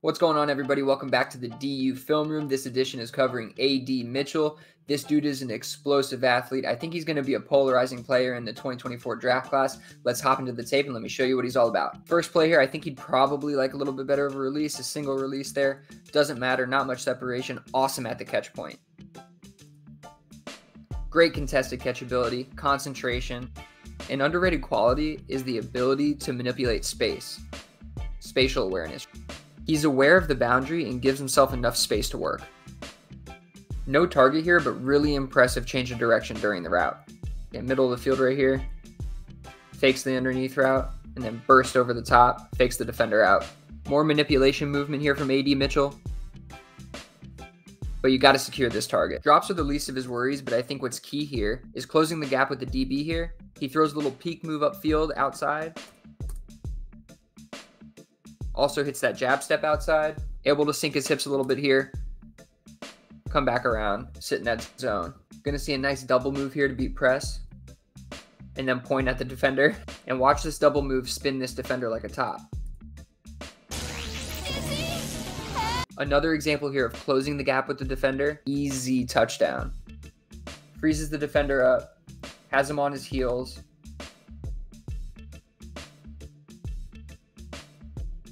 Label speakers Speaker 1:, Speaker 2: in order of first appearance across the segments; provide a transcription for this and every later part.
Speaker 1: What's going on, everybody? Welcome back to the DU Film Room. This edition is covering A.D. Mitchell. This dude is an explosive athlete. I think he's going to be a polarizing player in the 2024 draft class. Let's hop into the tape and let me show you what he's all about. First play here, I think he'd probably like a little bit better of a release, a single release there. Doesn't matter, not much separation. Awesome at the catch point. Great contested catchability, concentration. An underrated quality is the ability to manipulate space, spatial awareness. He's aware of the boundary and gives himself enough space to work. No target here, but really impressive change of direction during the route. Middle of the field right here. Fakes the underneath route, and then burst over the top, fakes the defender out. More manipulation movement here from A.D. Mitchell. But you got to secure this target. Drops are the least of his worries, but I think what's key here is closing the gap with the DB here. He throws a little peek move upfield outside. Also hits that jab step outside. Able to sink his hips a little bit here. Come back around, sit in that zone. Gonna see a nice double move here to beat press. And then point at the defender. And watch this double move spin this defender like a top. Another example here of closing the gap with the defender. Easy touchdown. Freezes the defender up. Has him on his heels.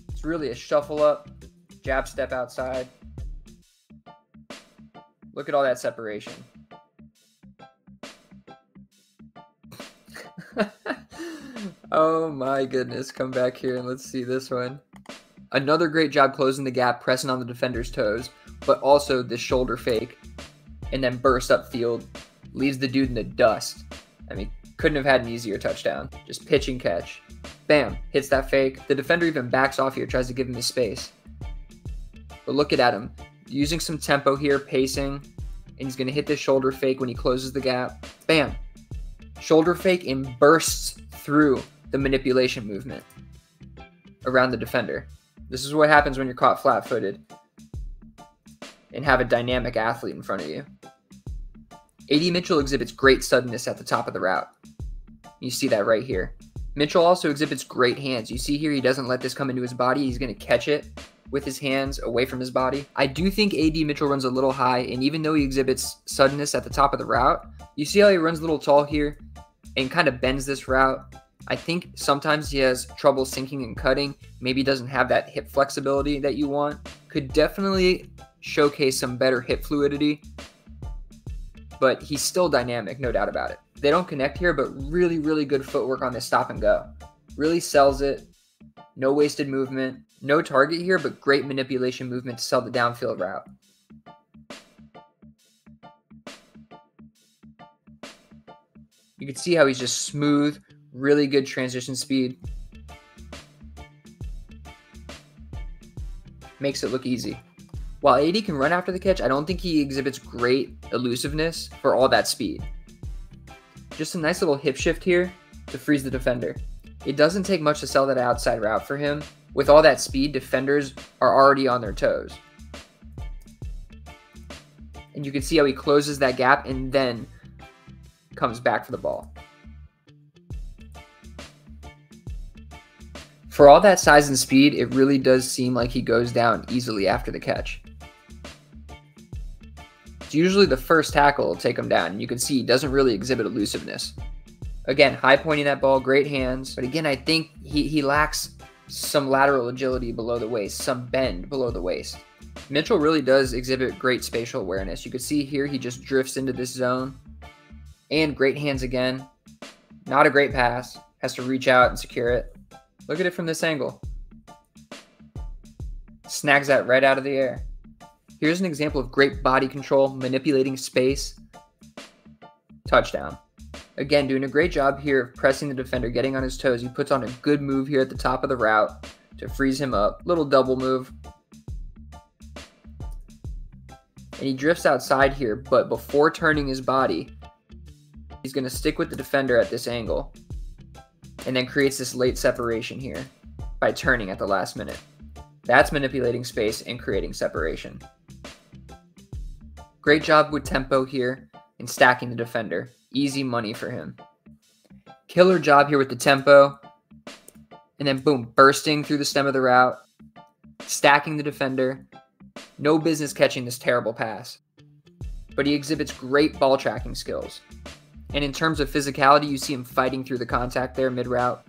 Speaker 1: It's really a shuffle up, jab step outside. Look at all that separation. Oh my goodness, come back here and let's see this one. Another great job closing the gap, pressing on the defender's toes, but also the shoulder fake, and then burst upfield, leaves the dude in the dust. I mean, couldn't have had an easier touchdown. Just pitch and catch. Bam, hits that fake. The defender even backs off here, tries to give him his space. But look at him, using some tempo here, pacing, and he's going to hit this shoulder fake when he closes the gap. Bam, shoulder fake and bursts through the manipulation movement around the defender. This is what happens when you're caught flat-footed and have a dynamic athlete in front of you. A.D. Mitchell exhibits great suddenness at the top of the route. You see that right here. Mitchell also exhibits great hands. You see here he doesn't let this come into his body. He's going to catch it with his hands away from his body. I do think A.D. Mitchell runs a little high, and even though he exhibits suddenness at the top of the route, you see how he runs a little tall here and kind of bends this route. I think sometimes he has trouble sinking and cutting, maybe doesn't have that hip flexibility that you want. Could definitely showcase some better hip fluidity, but he's still dynamic, no doubt about it. They don't connect here, but really, really good footwork on this stop and go. Really sells it. No wasted movement. No target here, but great manipulation movement to sell the downfield route. You can see how he's just smooth, really good transition speed. Makes it look easy. While A.D. can run after the catch, I don't think he exhibits great elusiveness for all that speed. Just a nice little hip shift here to freeze the defender. It doesn't take much to sell that outside route for him. With all that speed, defenders are already on their toes. And you can see how he closes that gap and then comes back for the ball. For all that size and speed, it really does seem like he goes down easily after the catch. It's usually the first tackle will take him down, and you can see he doesn't really exhibit elusiveness. Again, high pointing that ball, great hands, but again, I think he lacks some lateral agility below the waist, some bend below the waist. Mitchell really does exhibit great spatial awareness. You can see here he just drifts into this zone, and great hands again. Not a great pass, has to reach out and secure it. Look at it from this angle. Snags that right out of the air. Here's an example of great body control, manipulating space. Touchdown. Again, doing a great job here of pressing the defender, getting on his toes. He puts on a good move here at the top of the route to freeze him up. Little double move. And he drifts outside here, but before turning his body, he's going to stick with the defender at this angle. And then creates this late separation here by turning at the last minute. That's manipulating space and creating separation. Great job with tempo here and stacking the defender. Easy money for him. Killer job here with the tempo. And then boom, bursting through the stem of the route. stacking the defender. No business catching this terrible pass. But he exhibits great ball tracking skills. And in terms of physicality, you see him fighting through the contact there mid-route.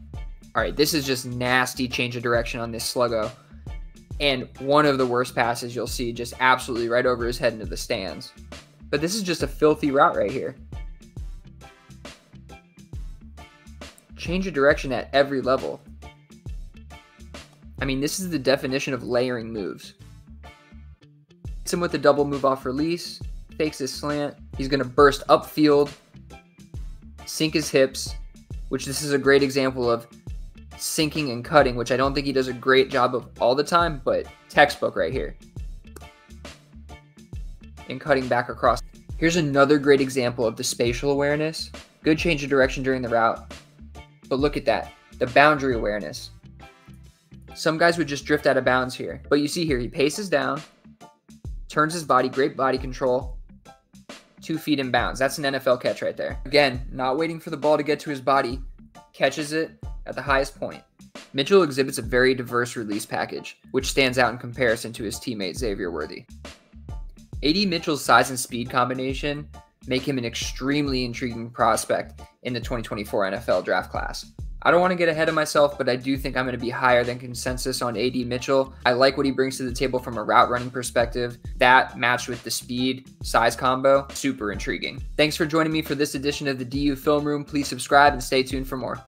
Speaker 1: All right, this is just nasty change of direction on this sluggo. And one of the worst passes you'll see, just absolutely right over his head into the stands. But this is just a filthy route right here. Change of direction at every level. I mean, this is the definition of layering moves. Hits him with a double move off release, fakes his slant. He's going to burst upfield, sink his hips, which this is a great example of sinking and cutting, which I don't think he does a great job of all the time, but textbook right here. And cutting back across. Here's another great example of the spatial awareness. Good change of direction during the route. But look at that, the boundary awareness. Some guys would just drift out of bounds here. But you see here, he paces down, turns his body, great body control, 2 feet in bounds. That's an NFL catch right there. Again, not waiting for the ball to get to his body, catches it at the highest point. Mitchell exhibits a very diverse release package, which stands out in comparison to his teammate Xavier Worthy. A.D. Mitchell's size and speed combination make him an extremely intriguing prospect in the 2024 NFL draft class. I don't want to get ahead of myself, but I do think I'm going to be higher than consensus on A.D. Mitchell. I like what he brings to the table from a route running perspective. That matched with the speed size combo, super intriguing. Thanks for joining me for this edition of the DU Film Room. Please subscribe and stay tuned for more.